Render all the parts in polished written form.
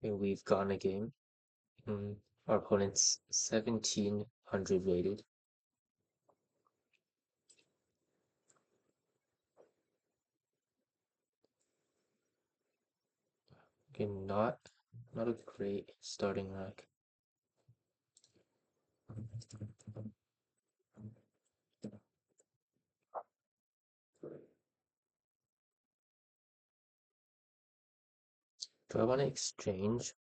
Okay, we've gotten a game. Our opponent's 1700 rated. Okay, not a great starting rack. Do I want to exchange?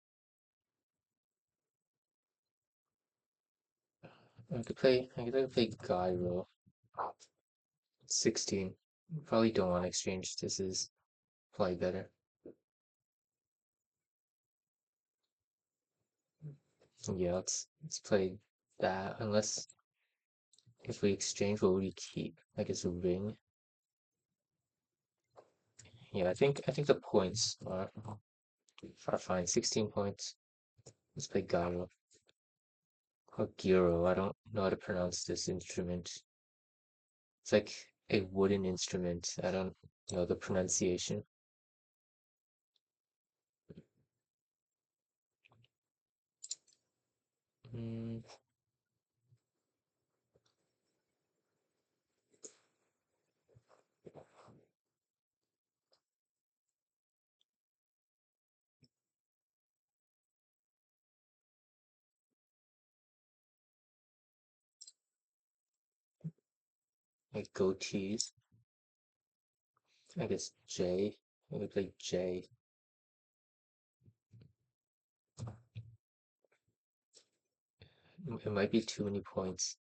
I could play Gyro. 16. Probably don't want to exchange. This is probably better. Yeah, let's play that. Unless if we exchange, what would we keep? I guess a ring. Yeah, I think the points are fine. 16 points. Let's play Gyro. Or Gyro. I don't know how to pronounce this instrument. It's like a wooden instrument. I don't know the pronunciation. Mm, like goatees. I guess J. I would play J. It might be too many points.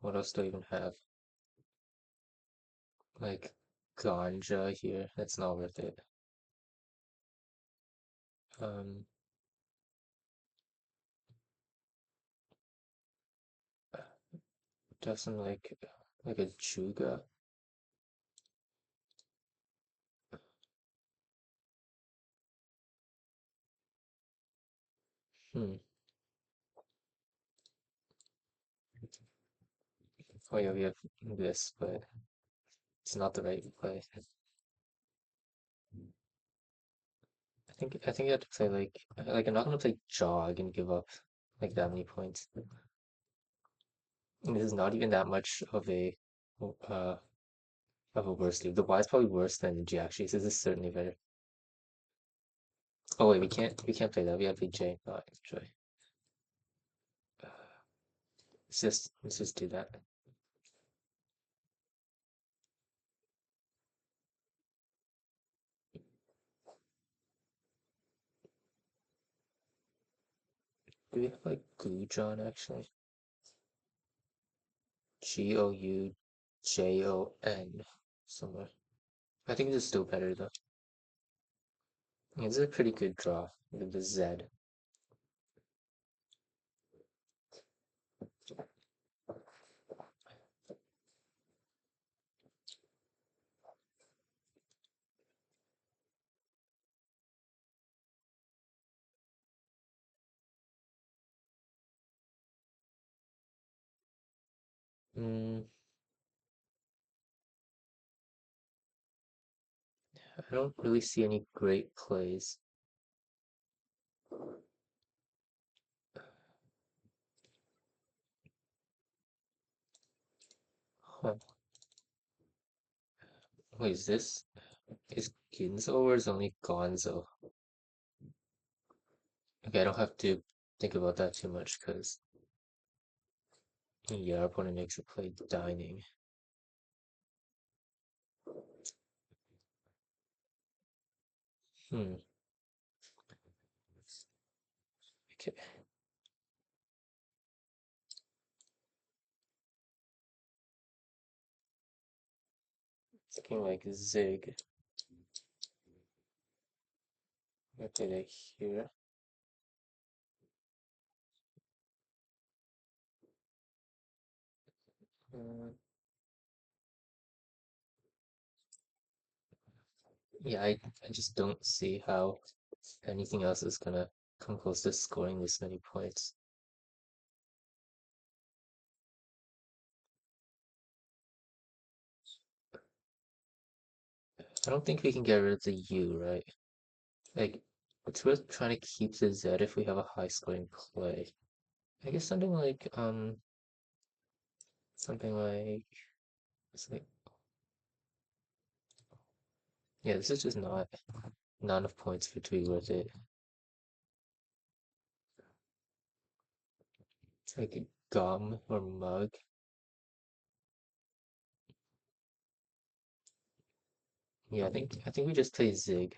What else do I even have? Like ganja here. That's not worth it. Um, doesn't like a juga. Hmm. Oh yeah, we have this, but it's not the right play. I think you have to play like I'm not gonna play jog and give up like that many points. And this is not even that much uh of a worse leave. The Y is probably worse than the G actually, so this is certainly better. Oh wait, we can't play that. We have to play J, not J. Let's just do that. Do we have like Goujon actually? Goujon somewhere. I think this is still better though. Yeah, this is a pretty good draw with the Z. Mm, I don't really see any great plays. Huh. Wait, is Ginzo or is only Gonzo? Okay, I don't have to think about that too much because yeah, our opponent makes a play dining. Hmm. Okay. Thinking like Zig. Okay, like here. Uh, yeah, I just don't see how anything else is gonna come close to scoring this many points. I don't think we can get rid of the U, right? Like, it's worth trying to keep the Z if we have a high scoring play. I guess something like, it's like, yeah, this is just not enough points for it to be worth it. It's like gum or mug. Yeah, I think we just play Zig.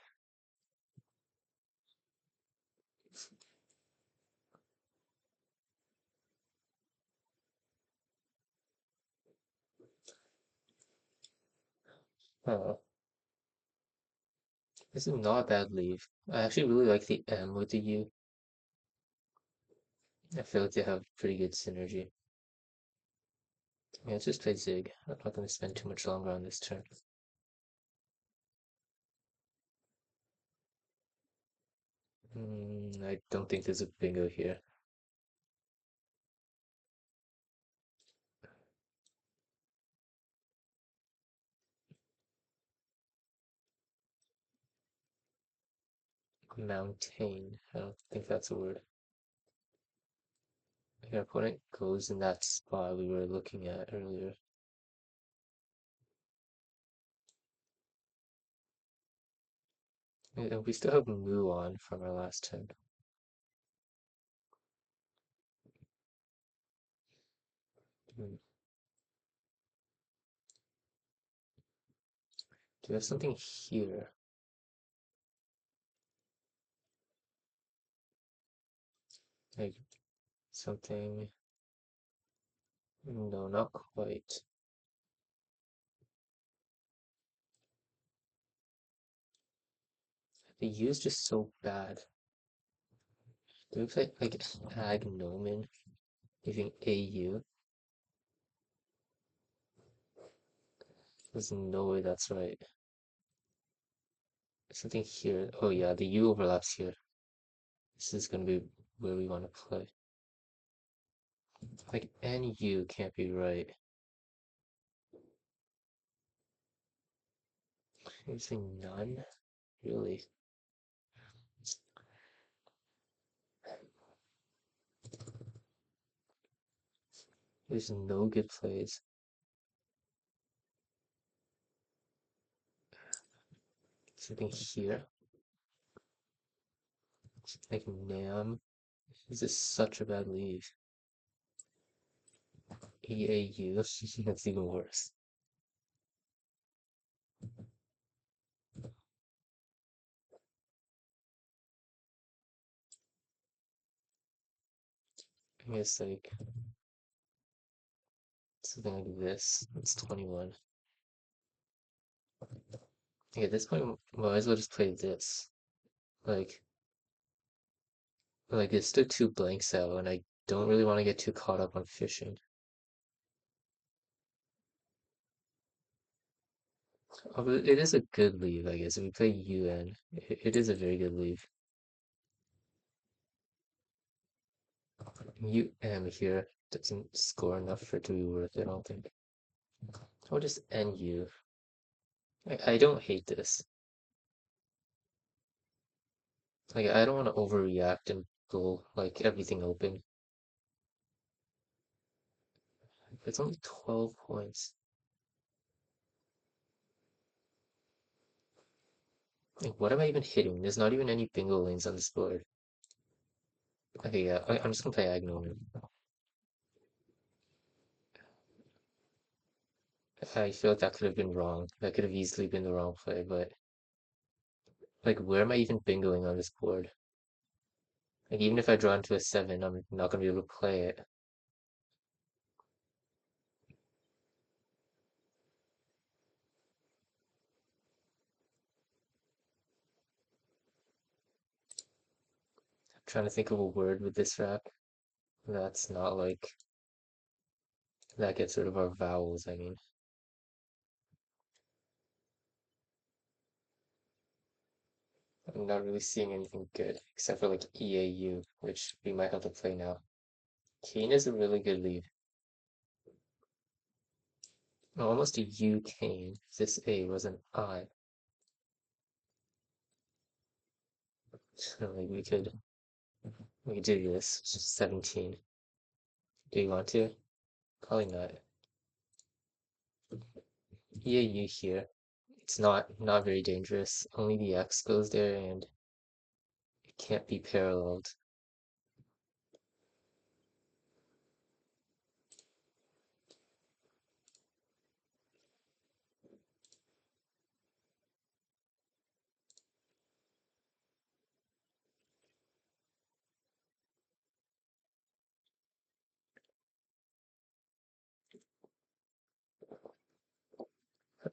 Huh. This is not a bad leave. I actually really like the M with the U. I feel like they have pretty good synergy. Yeah, let's just play Zig. I'm not going to spend too much longer on this turn. I don't think there's a bingo here. Mountain. I don't think that's a word. Your opponent goes in that spot we were looking at earlier. And we still have Moo on from our last turn. Hmm. Do we have something here? Like something. No, not quite. The U is just so bad. Do we play like agnomen using AU? There's no way that's right. Something here. Oh yeah, the U overlaps here. This is gonna be where we want to play. Like NU can't be right. Using none? Really? There's no good plays. Something here. Like Nam. This is such a bad lead. EAU. That's even worse. I guess like something like this. It's 21. Okay, at this point, might as well just play this. Like, like it's still two blanks out, and I don't really want to get too caught up on fishing. Oh, but it is a good leave, I guess. If we play UN, it is a very good leave. UM here doesn't score enough for it to be worth it, I don't think. I'll just NU. I don't hate this. Like, I don't want to overreact and go like everything open. It's only 12 points. Like, what am I even hitting? There's not even any bingo lanes on this board. Okay, yeah, I'm just gonna play Agnomen. I feel like that could have been wrong. That could have easily been the wrong play, but like, where am I even bingoing on this board? Like, even if I draw into a 7, I'm not gonna be able to play it. I'm trying to think of a word with this rack that's not like that gets rid of our vowels, I mean. I'm not really seeing anything good, except for like EAU, which we might have to play now. Kane is a really good lead. Oh, almost a U Kane. This A was an I. So, like we could do this. It's just 17. Do you want to? Probably not. Yeah, you here. It's not very dangerous. Only the X goes there and it can't be paralleled.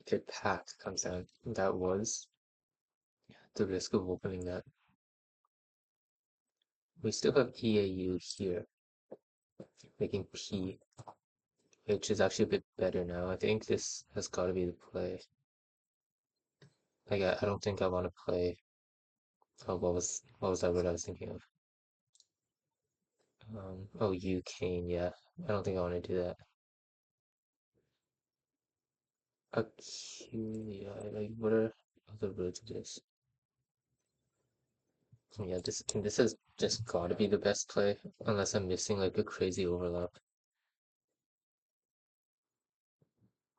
Okay, pack comes out. That was the risk of opening that. We still have EAU here, making P, which is actually a bit better now. I think this has got to be the play. Like I don't think I want to play. Oh, what was that word I was thinking of? Oh, U cane. Yeah, I don't think I want to do that. Aculia. Like what are other words of this? Yeah, this has just got to be the best play, unless I'm missing like a crazy overlap.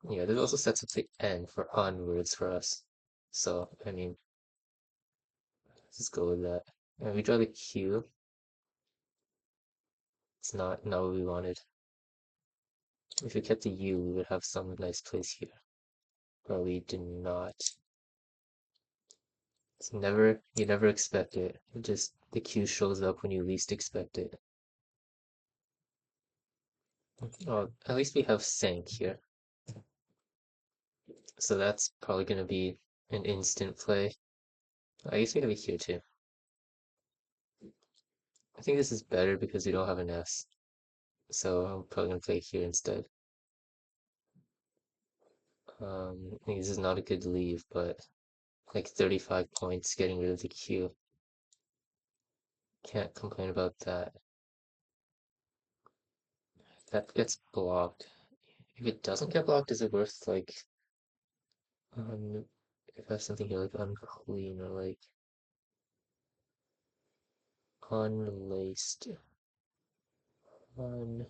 Yeah, this also sets up the N for onwards for us. So, I mean, let's just go with that. And we draw the Q. It's not what we wanted. If we kept the U, we would have some nice place here. But we did not. You never expect it. It just, the Q shows up when you least expect it. Oh, at least we have Sank here. So that's probably going to be an instant play. I guess we have it here too. I think this is better because we don't have an S. So I'm probably going to play here instead. I think this is not a good leave, but like 35 points getting rid of the Q. Can't complain about that. That gets blocked. If it doesn't get blocked, is it worth like if I have something here like unclean or like unlaced? Un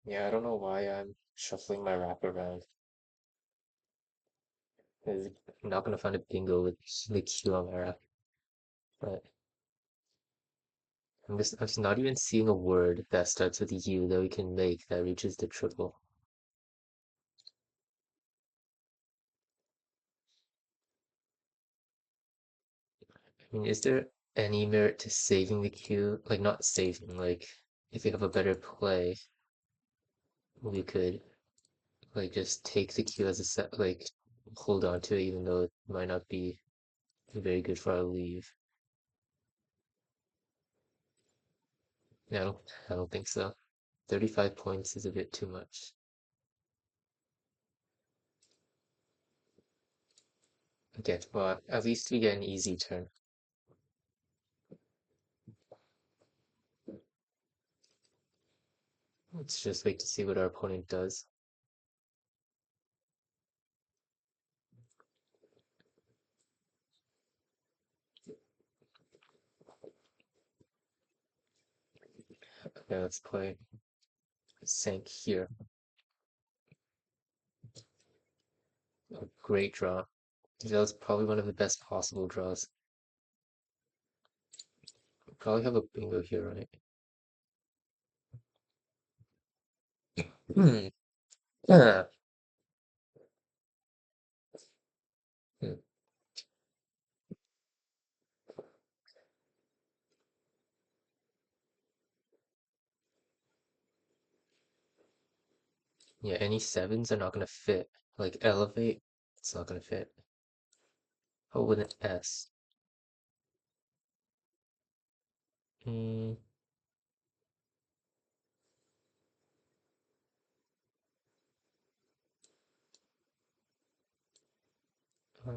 Yeah, I don't know why I'm shuffling my wrap around. 'Cause I'm not gonna find a bingo with the Q on my wrap. But I'm just not even seeing a word that starts with U that we can make that reaches the triple. I mean, is there any merit to saving the Q? Like not saving, like if we have a better play, we could like just take the Q as a set, like hold on to it even though it might not be very good for our leave. No, I don't think so. 35 points is a bit too much. Okay, well, at least we get an easy turn. Let's just wait to see what our opponent does. Okay, let's play Sank here. A great draw. That was probably one of the best possible draws. We probably have a bingo here, right? Hmm. Yeah. Hmm. Yeah, any sevens are not gonna fit. Like elevate, it's not gonna fit. Oh, with an S. Mm, uh,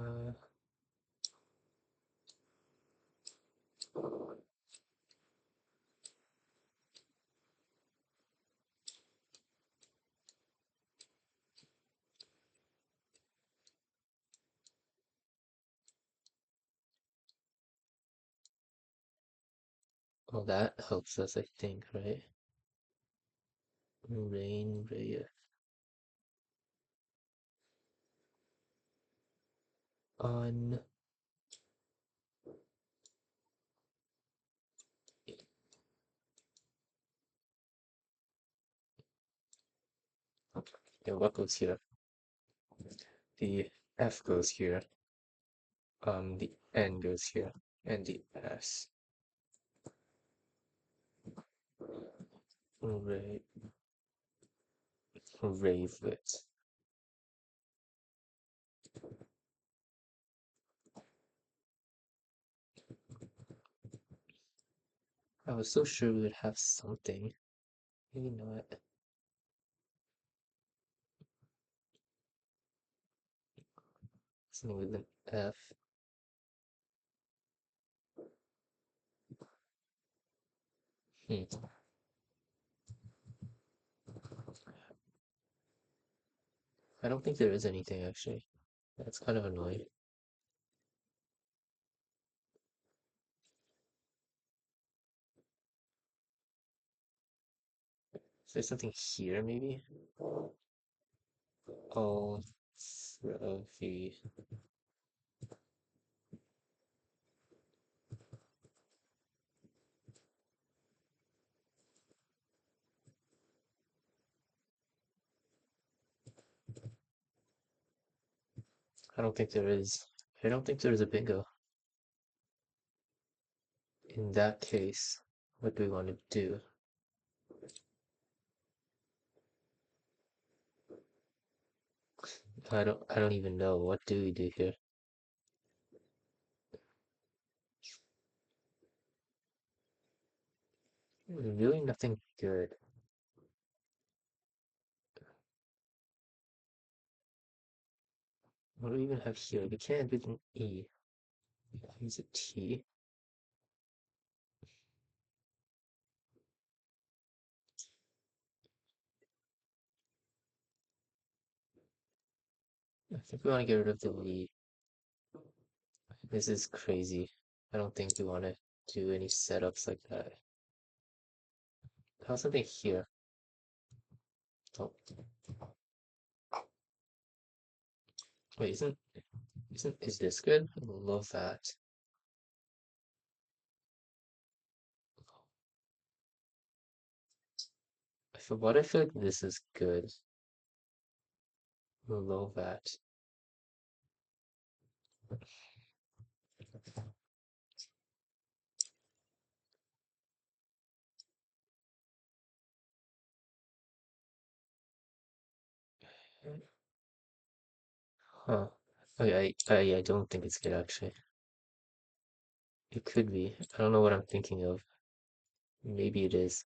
well, that helps us, I think, right? Rain, ray, on. Yeah, what goes here? The F goes here. The N goes here, and the S. Ray, ravelet. I was so sure we would have something. Maybe not. Something with an F. Hmm. I don't think there is anything actually. That's kind of annoying. Is there something here maybe? Oh, trophy. I don't think there is. I don't think there is a bingo. In that case, what do we want to do? I don't even know. What do we do here? Really nothing good. What do we even have here? We can't do an E. Use a T. I think we want to get rid of the V. This is crazy. I don't think we want to do any setups like that. How's something here? Oh, wait, is this good? I love that. What I feel like this is good. Love that. Huh. I don't think it's good actually. It could be. I don't know what I'm thinking of. Maybe it is.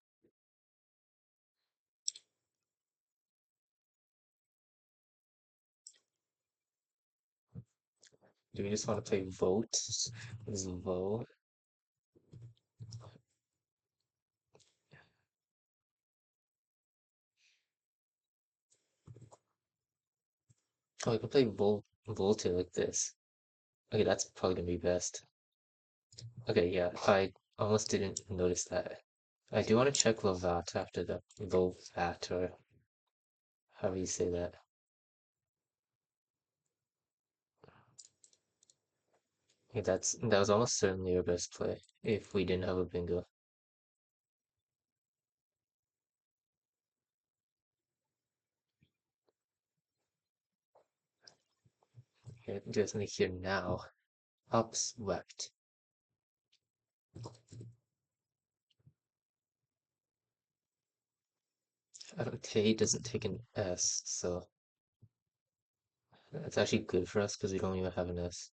Do we just want to play vote? Is vote? Oh, we can play vote like this. Okay, that's probably gonna be best. Okay, yeah, I almost didn't notice that. I do want to check Lovat after the Lovat or however you say that. Okay, that was almost certainly our best play if we didn't have a bingo. Here, do something here now. Upswept. I don't K doesn't take an S, so that's actually good for us because we don't even have an S.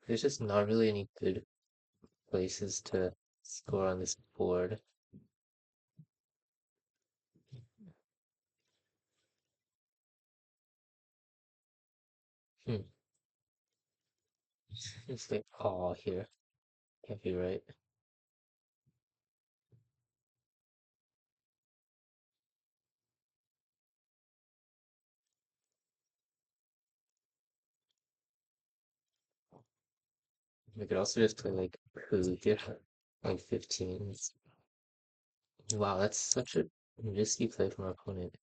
There's just not really any good places to score on this board. Hmm. It's like, oh, here. Can't be right. We could also just play like poo here. Like 15. Wow, that's such a risky play from our opponent.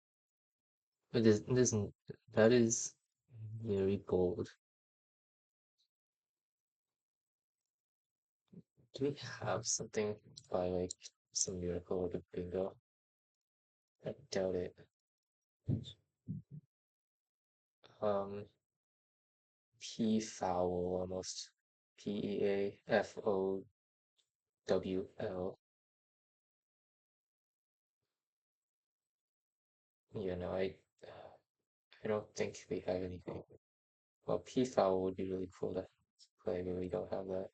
It isn't, that is very bold. Do we have something by like some miracle like a bingo? I doubt it. Um, P foul almost. Peafowl. Yeah, no, I don't think we have anything. Well, P foul would be really cool to play, but we don't have that.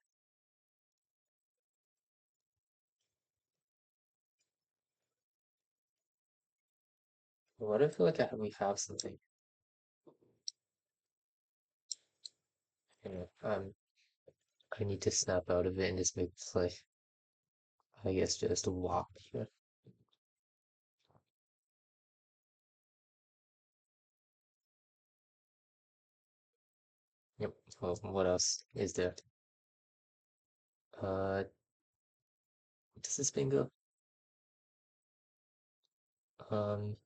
What if like we have something? You know, I need to snap out of it and just make the play. I guess just walk here. Yep. Well, what else is there? Uh, does this bingo? Um,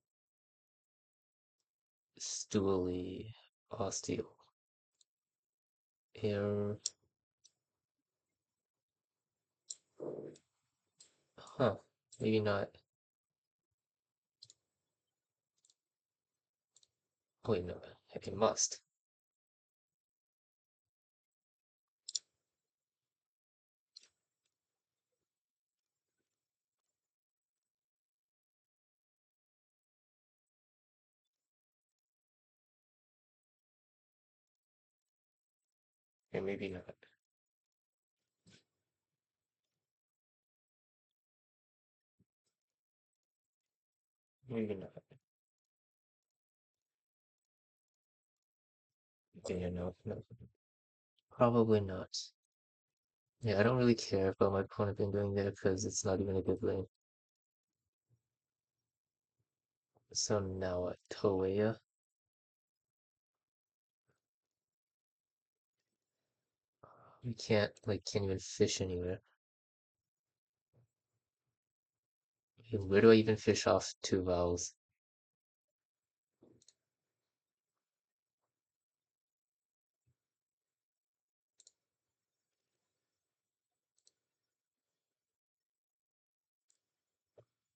Stoolie, Osteo, Air. Huh. Maybe not. Wait, no. It must. Okay, maybe not. Maybe not. Okay, yeah, no, no. Probably not. Yeah, I don't really care about my opponent being doing there because it's not even a good lane. So now what? Toea? You can't even fish anywhere. Okay, where do I even fish off two vowels?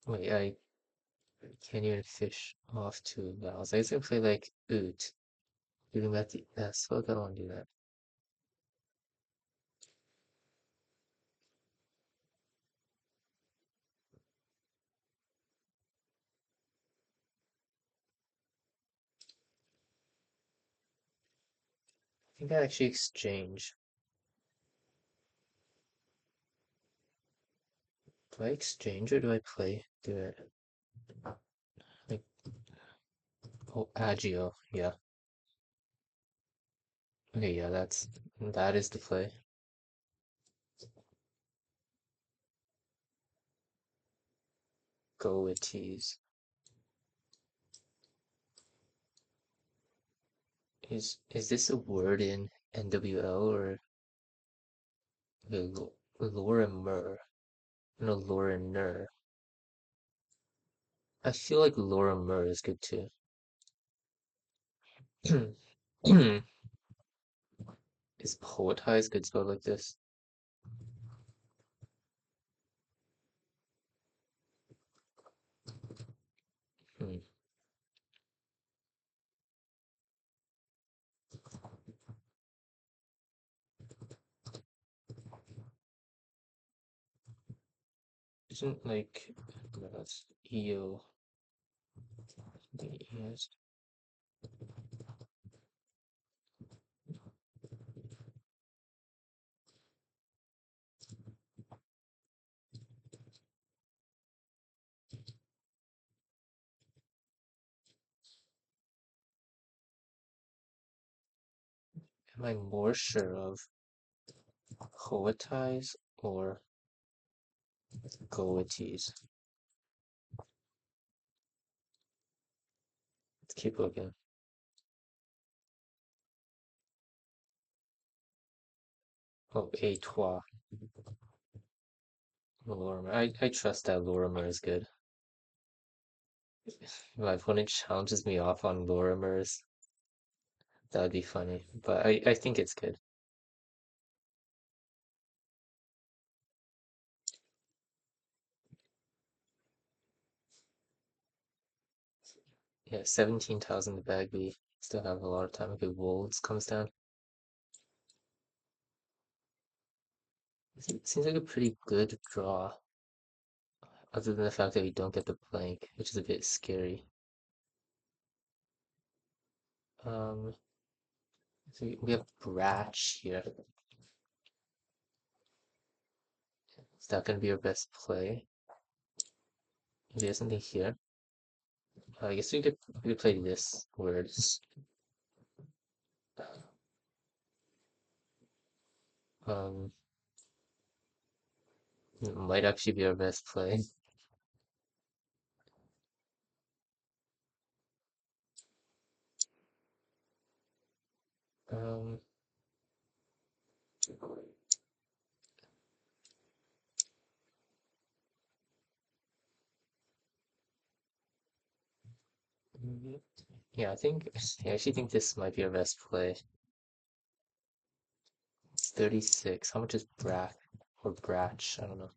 Wait, I can't even fish off two vowels. I guess I play like oot. Giving that the S. Fuck, I don't want to do that. I think I actually exchange. Do I exchange or do I play? Do it like oh agio? Yeah. Okay, yeah, that is the play. Go with T's. Is this a word in NWL or Lorimer? No, Loriner. I feel like Lorimer is good too. Is poetize good spelled like this? Hmm. Isn't like no, that's EO the ES. Am I more sure of Hoatize or Goatize? Let's keep looking. Oh, A Trois. Lorimer. I trust that Lorimer is good. If my opponent challenges me off on Lorimers, that would be funny. But I think it's good. Yeah, 17 tiles in the bag. We still have a lot of time. Okay, Wolves comes down. It seems like a pretty good draw, other than the fact that we don't get the blank, which is a bit scary. Um, so we have Bratch here. Is that going to be our best play? Maybe there's something here. I guess we could play this word. Um, it might actually be our best play. Um, yeah, I actually think this might be our best play. It's 36. How much is Brack or Bratch? I don't know.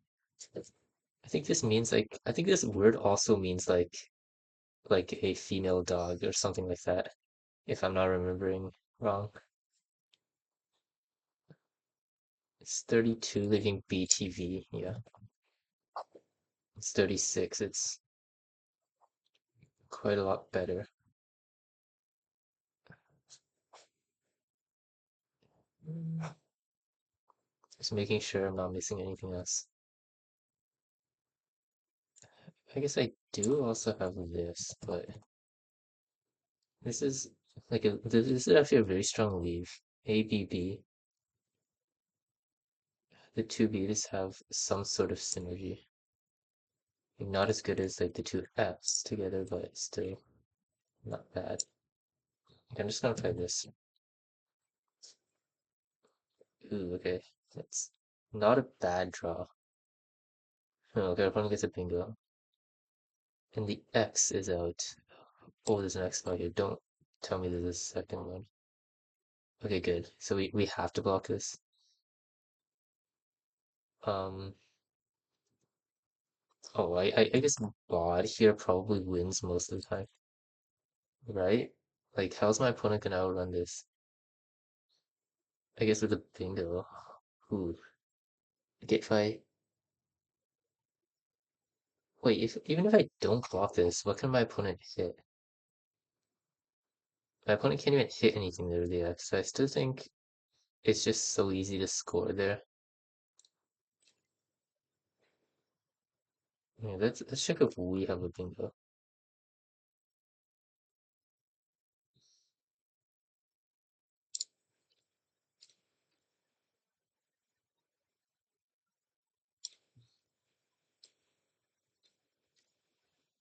I think this means I think this word also means like a female dog or something like that, if I'm not remembering wrong. It's 32 leaving BTV. Yeah, it's 36. It's quite a lot better. Just making sure I'm not missing anything else. I guess I do also have this, but this is this is actually a very strong leave. ABB. The two B's have some sort of synergy. Like, not as good as like the two F's together, but still not bad. I'm just gonna try this. Ooh, okay. That's not a bad draw. Oh, okay, our opponent gets a bingo. And the X is out. Oh, there's an X bar here. Don't tell me there's a second one. Okay, good. So we have to block this. Um, oh, I guess bod here probably wins most of the time, right? Like, how's my opponent gonna outrun this? I guess with a bingo. Ooh. Okay, if I wait, if even if I don't block this, what can my opponent hit? My opponent can't even hit anything there with the X. So I still think it's just so easy to score there. Yeah, let's check if we have a bingo.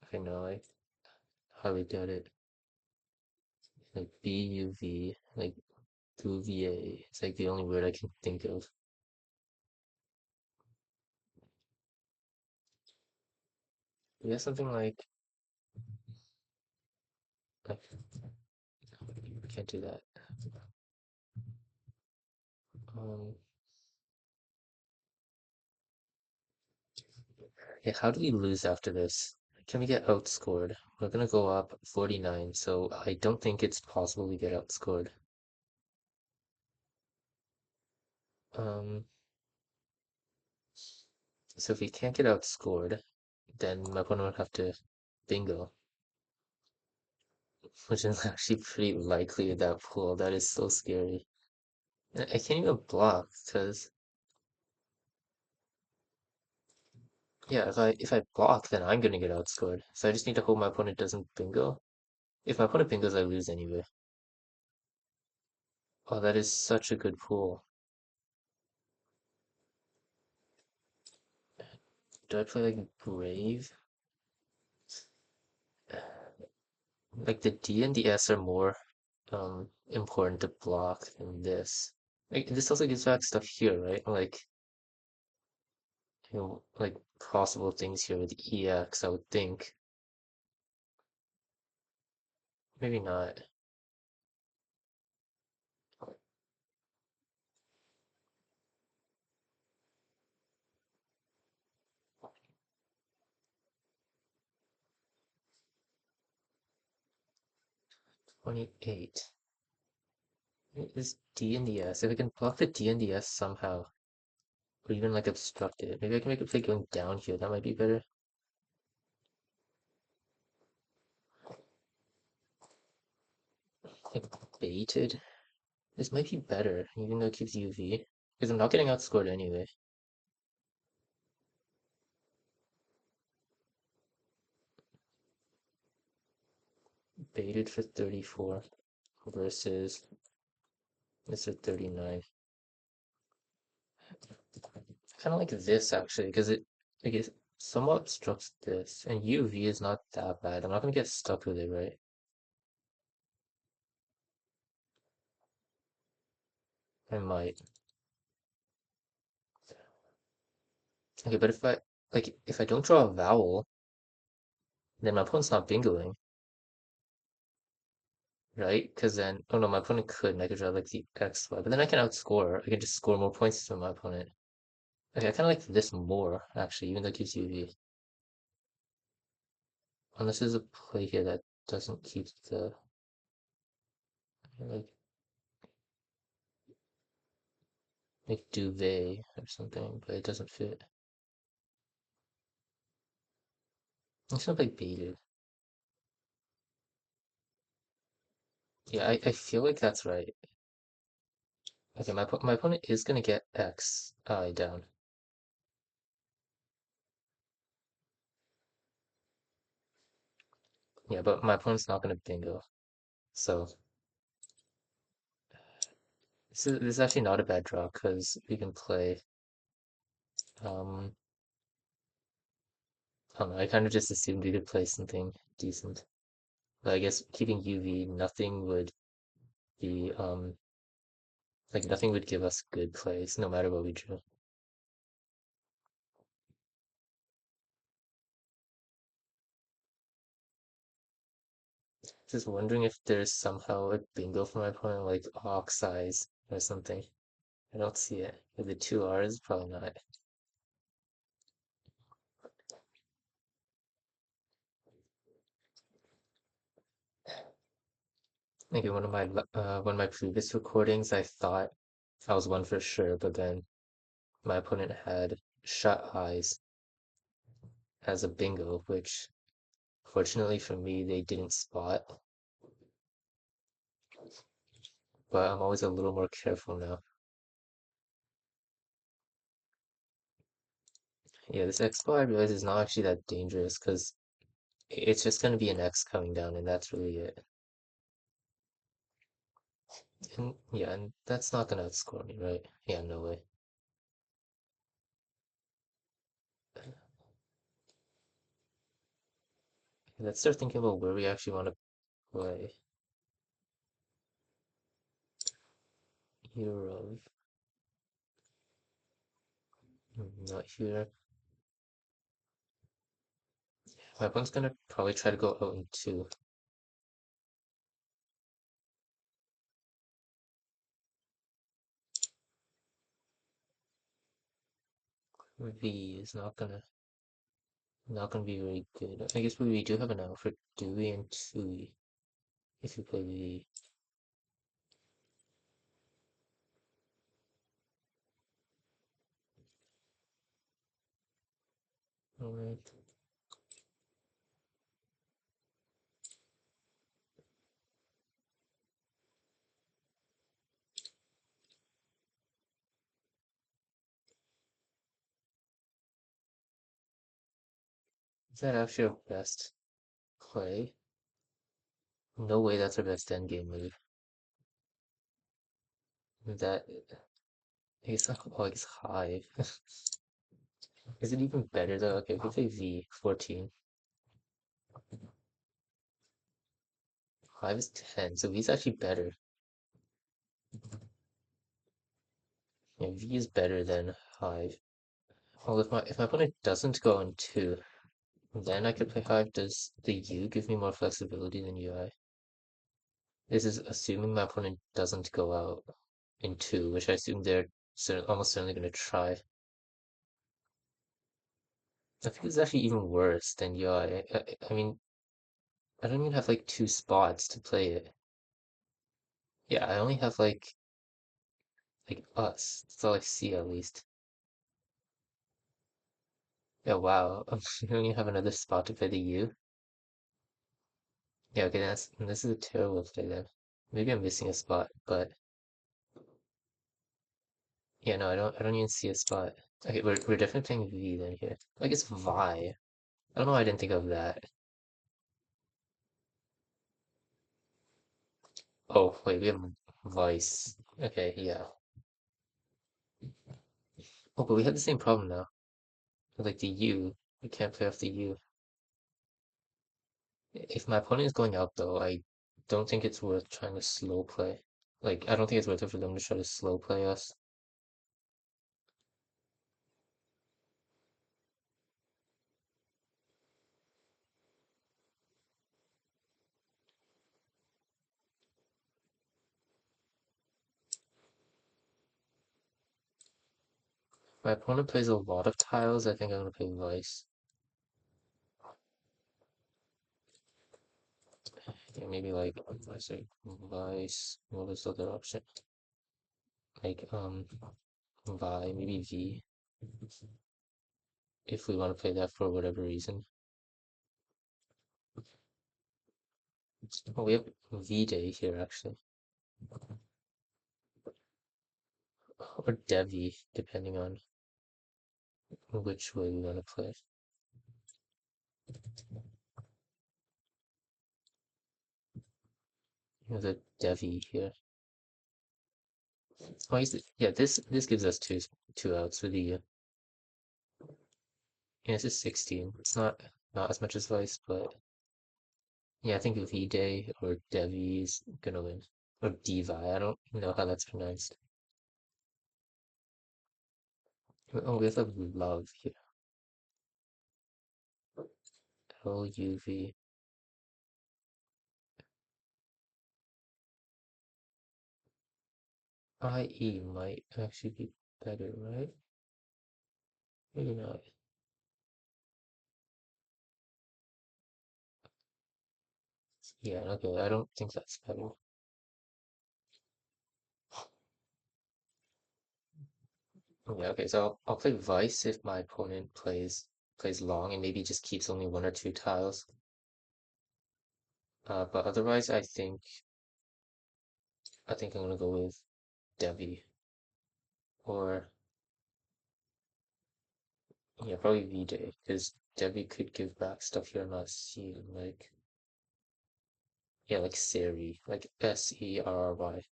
Okay, no, I highly doubt it. Like BUV, like Bouvier. It's like the only word I can think of. We have something like we can't do that. Um, yeah, how do we lose after this? Can we get outscored? We're gonna go up 49, so I don't think it's possible we get outscored. Um, so if we can't get outscored, then my opponent would have to bingo, which is actually pretty likely with that pool. That is so scary. And I can't even block because yeah, if I block, then I'm gonna get outscored. So I just need to hope my opponent doesn't bingo. If my opponent bingos, I lose anyway. Oh, that is such a good pool. Do I play like Brave? Like the D and the S are more important to block than this. Like this also gives back stuff here, right? Like like possible things here with EX, I would think. Maybe not. 28. Is D and the S. If I can block the D and the S somehow, or even like obstruct it, maybe I can make a play going down here. That might be better. Like baited. This might be better, even though it keeps UV. Because I'm not getting outscored anyway. Baited for 34 versus this at 39. Kind of like this actually, because it somewhat obstructs this, and UV is not that bad. I'm not gonna get stuck with it, right? I might. Okay, but if I don't draw a vowel, then my opponent's not bingoing, right? Because then, oh no, my opponent could, and I could draw like the X, Y, but then I can outscore. I can just score more points than my opponent. Okay, I kind of like this more, actually, even though it gives UV. Unless there's a play here that doesn't keep the, like, like duvet or something, but it doesn't fit. It's not like baited. Yeah, I feel like that's right. Okay, my opponent is gonna get X I down. Yeah, but my opponent's not gonna bingo. So this is actually not a bad draw because we can play I don't know, I kind of just assumed we could play something decent. But I guess keeping UV, nothing would be like nothing would give us good plays no matter what we drew. Just wondering if there's somehow a bingo for my opponent, like ox size or something. I don't see it. With the two R's, probably not. Maybe one of my previous recordings, I thought I was one for sure, but then my opponent had shut eyes as a bingo, which fortunately for me they didn't spot. But I'm always a little more careful now. Yeah, this X-Bow I realize is not actually that dangerous because it's just gonna be an X coming down, and that's really it. And yeah, and that's not gonna outscore me, right? Yeah, no way. Let's start thinking about where we actually want to play. Hero, not here. My opponent's gonna probably try to go out in two. V is not gonna be very good. I guess we do have an out for Dewey and Tui if you play V. Alright. Is that actually our best play? No way that's our best endgame move. That it's not oh, it's high. Is it even better though? Okay, we can play V 14. 5 is 10, so V is actually better. Yeah, V is better than 5. Well, if my opponent doesn't go on 2, then I could play 5. Does the U give me more flexibility than UI? This is assuming my opponent doesn't go out in 2, which I assume they're almost certainly going to try. I think it's actually even worse than UI. I mean, I don't even have like 2 spots to play it. Yeah, I only have like us. That's all I see at least. Yeah, wow. You don't even have another spot to play the U. Yeah, okay, this is a terrible play then. Maybe I'm missing a spot, but yeah, no, I don't even see a spot. Okay, we're definitely playing V then here. I guess Vi. I don't know why I didn't think of that. Oh, wait, we have Vice. Okay, yeah. Oh, but we have the same problem now. With, like the U. We can't play off the U. If my opponent is going out though, I don't think it's worth trying to slow play. Like, I don't think it's worth it for them to try to slow play us. My opponent plays a lot of tiles, I think I'm gonna play Vice. Yeah, maybe like I say Vice. What was the other option? Like Vi, maybe V, if we want to play that for whatever reason. Oh, we have V Day here actually, or Devi, depending on which way we want to play. There's a Devi here. Oh, yeah. This gives us two outs with the yeah. This is 16. It's not as much as Vice, but yeah, I think V Day or Devi is gonna win, or Devi. I don't know how that's pronounced. Oh, we have a love here. LUV. IE might actually be better, right? Maybe not. Yeah, okay, I don't think that's better. Yeah, okay, so I'll play Vice if my opponent plays long and maybe just keeps only 1 or 2 tiles. But otherwise, I think I'm gonna go with Devi or yeah, probably V-Day because Devi could give back stuff you're not seeing, like yeah, like Seri, like Serry.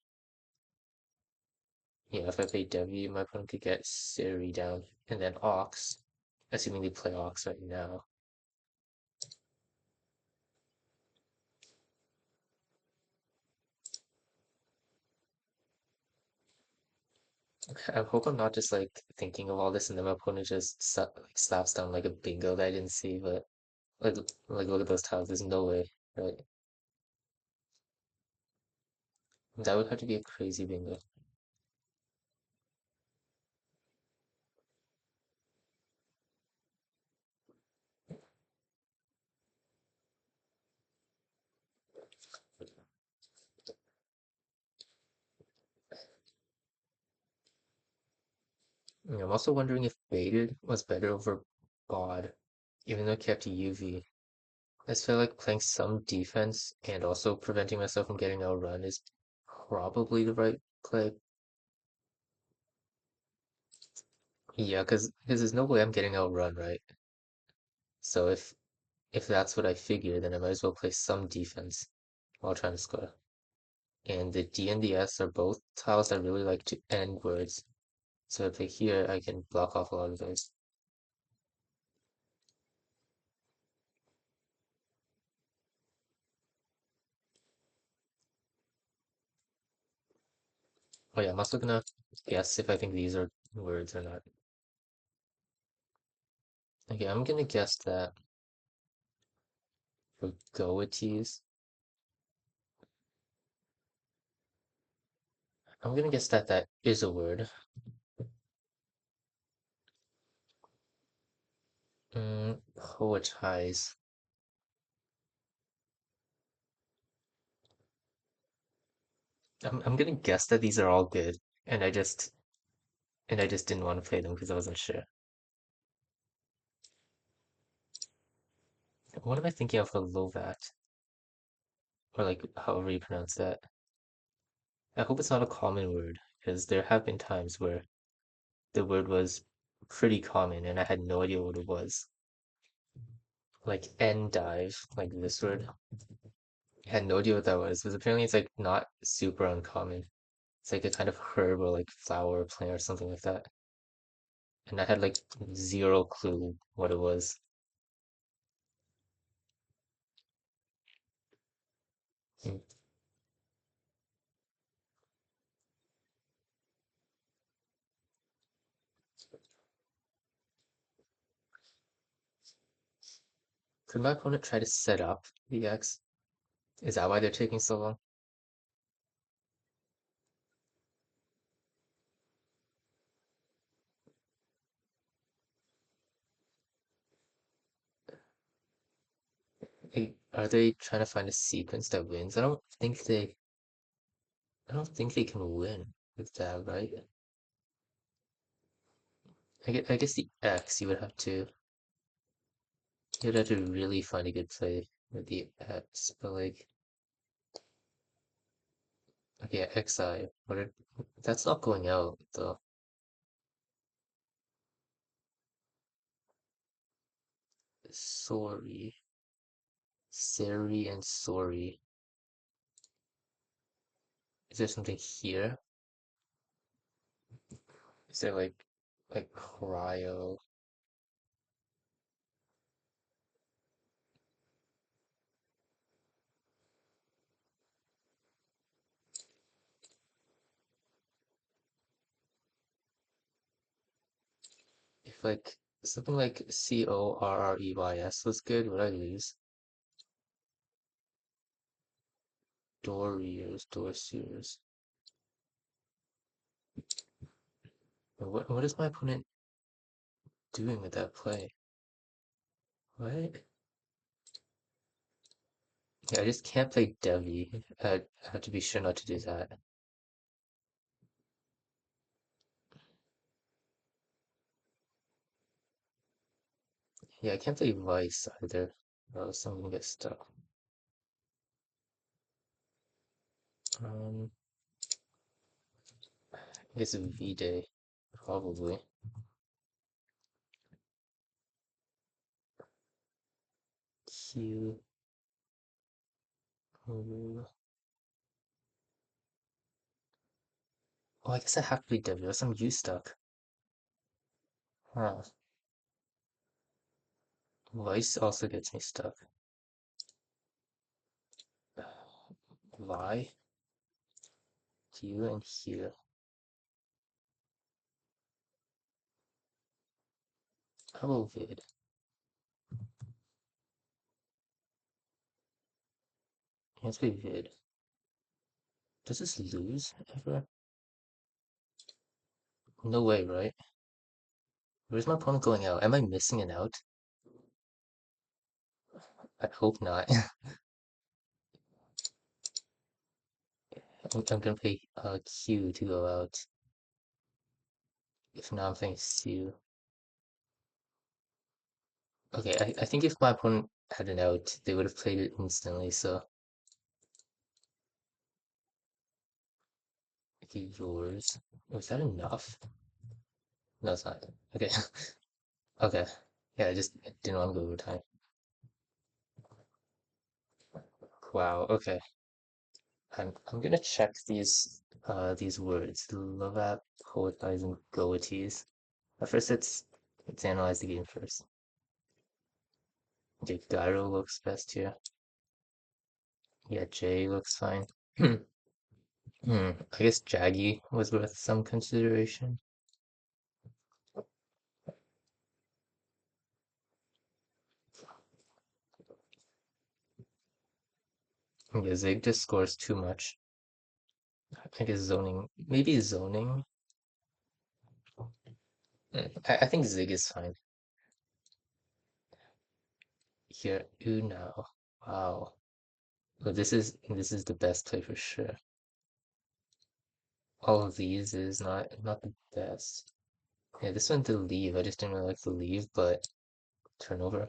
Yeah, if I play Devi, my opponent could get Seri down, and then Ox, assuming they play Ox right now. I hope I'm not just like thinking of all this and then my opponent just like slaps down like a bingo that I didn't see, but like look at those tiles. There's no way, right? That would have to be a crazy bingo. Yeah, I'm also wondering if baited was better over bod, even though it kept UV. I just feel like playing some defense and also preventing myself from getting outrun is probably the right play. Yeah, because there's no way I'm getting outrun, right? So if that's what I figure, then I might as well play some defense while trying to score. and the D and the S are both tiles that really like to end words. So if I here, I can block off a lot of those. Oh yeah, I'm also gonna guess if I think these are words or not. Okay, I'm gonna guess that for goatees, I'm gonna guess that that is a word. Poetize. I'm gonna guess that these are all good, and I just didn't want to play them because I wasn't sure. What am I thinking of for Lovat? Or like however you pronounce that. I hope it's not a common word, because there have been times where the word was pretty common and I had no idea what it was. Like endive, like this word. I had no idea what that was, because apparently it's like not super uncommon. It's like a kind of herb or like flower or plant or something like that. And I had like zero clue what it was. Hmm. Could my opponent try to set up the X? Is that why they're taking so long? Are they trying to find a sequence that wins? I don't think they can win with that, right? I guess the X you'd have to really find a good play with the X, but like okay, XI. That's not going out though. Sorry. Sari and sorry. Is there something here? Is there like cryo? If like something like Correys was good, would I lose? Doriers, Dorsiers. What is my opponent doing with that play? What? Yeah, I just can't play Devi. I have to be sure not to do that. Yeah, I can't play Vice either, or else I'm gonna get stuck. Um, I guess V-Day, probably. Q. Oh, I guess I have to play Devi, or else I'm U stuck. Huh. Vice also gets me stuck. Vi, Q, and here. How about Vid? Let's play Vid. Does this lose ever? No way, right? Where's my opponent going out? Am I missing an out? I hope not. I'm gonna play Q to go out. If not, I'm playing Q. Okay, I think if my opponent had an out, they would have played it instantly, so okay, yours. Was that enough? No, it's not. Okay. Okay. Yeah, I just didn't want to go over time. Wow, okay. I'm gonna check these words. Love app, poetizing goatees. But first let's analyze the game first. Okay, Gyro looks best here. Yeah, J looks fine. I guess Jaggy was worth some consideration. Yeah, Zig just scores too much. I guess zoning, maybe zoning. I think Zig is fine. Here, Uno. Wow. But this is the best play for sure. All of these is not the best. Yeah, this one to leave. I just didn't really like the leave, but turnover.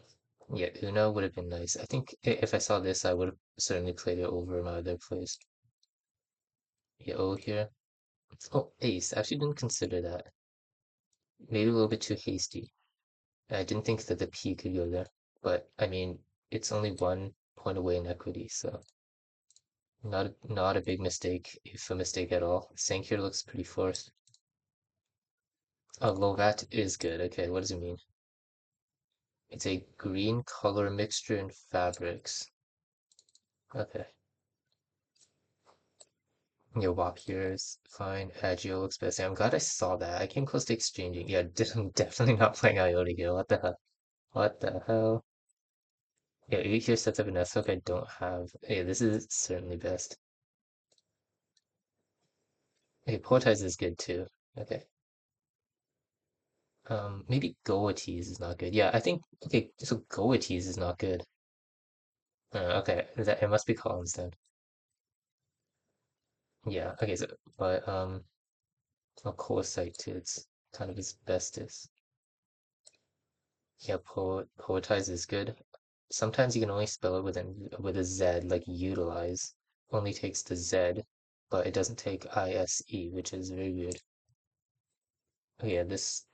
Yeah, Uno would have been nice. I think if I saw this, I would have certainly played it over my other plays. Yeah, O here. Oh, ace. I actually didn't consider that. Maybe a little bit too hasty. I didn't think that the P could go there. But I mean, it's only 1 point away in equity, so not a big mistake, if a mistake at all. Sank here looks pretty forced. Oh, Lovat is good. Okay, what does it mean? It's a green color mixture in fabrics. Okay. Yeah, WAP here is fine. Agio looks best. I'm glad I saw that. I came close to exchanging. Yeah, I'm definitely not playing Iota here. What the hell? What the hell? Yeah, 8 here sets up an S hook I don't have. Yeah, this is certainly best. Okay, Poetize is good too. Okay. Maybe Goatees is not good. Yeah, I think okay, so Goatees is not good. Okay, it must be Collins then. Yeah, okay, so but I'll Coesite too. It's kind of his bestest. Yeah, Poetize is good. Sometimes you can only spell it with a Z, like utilize. Only takes the Z, but it doesn't take ISE, which is very weird. Oh yeah, this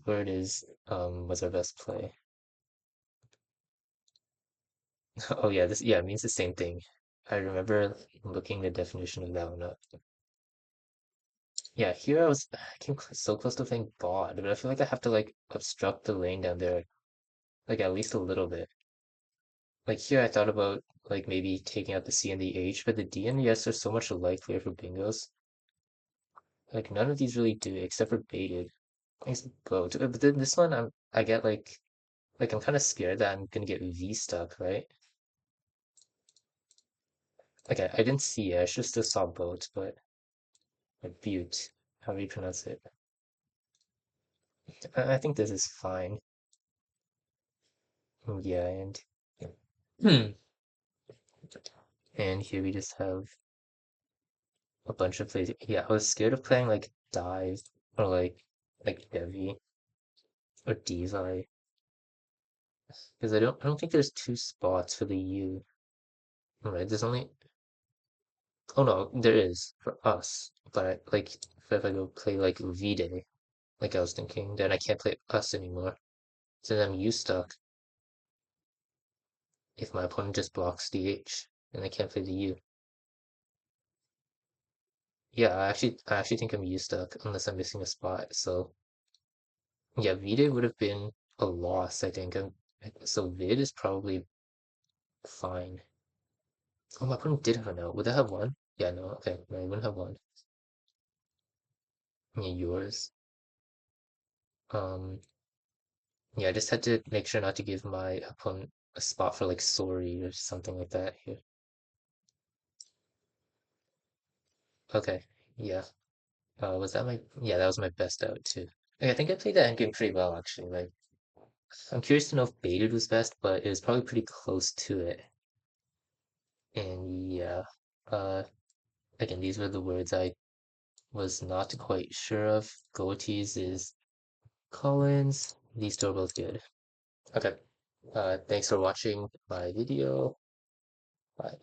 word is was our best play. Oh yeah, this yeah, it means the same thing. I remember looking the definition of that one up. Yeah, here I came so close to playing bod, but I feel like I have to like obstruct the lane down there, like at least a little bit. Like here I thought about like maybe taking out the C and the H, but the D and the S are so much likelier for bingos. Like none of these really do except for baited. I guess both. But then this one I get like I'm kind of scared that I'm gonna get V stuck, right? Like I didn't see it. I should still saw both, but like butte, how do you pronounce it? I think this is fine. Yeah, Hmm. And here we just have a bunch of plays. Yeah, I was scared of playing like dive or like Devi or Devi because I don't think there's two spots for the U. Right? There's only oh no, there is for us. But like if I go play like V-Day, like I was thinking, then I can't play us anymore. So then I'm U stuck if my opponent just blocks the H and I can't play the U. Yeah, I actually think I'm U stuck unless I'm missing a spot. So yeah, V-Day would have been a loss, I think. So Vid is probably fine. Oh, my opponent did have a no. Would that have one? Yeah, no. Okay, no, it wouldn't have one. Yeah, yours. Um, yeah, I just had to make sure not to give my opponent a spot for like sorry or something like that here. Okay, yeah. Was that my? Yeah, that was my best out too. Okay, I think I played that endgame pretty well actually. Like, I'm curious to know if baited was best, but it was probably pretty close to it. And yeah, uh, again, these were the words I was not quite sure of. Goatees is Collins. These two are both good. Okay. Thanks for watching my video. Bye.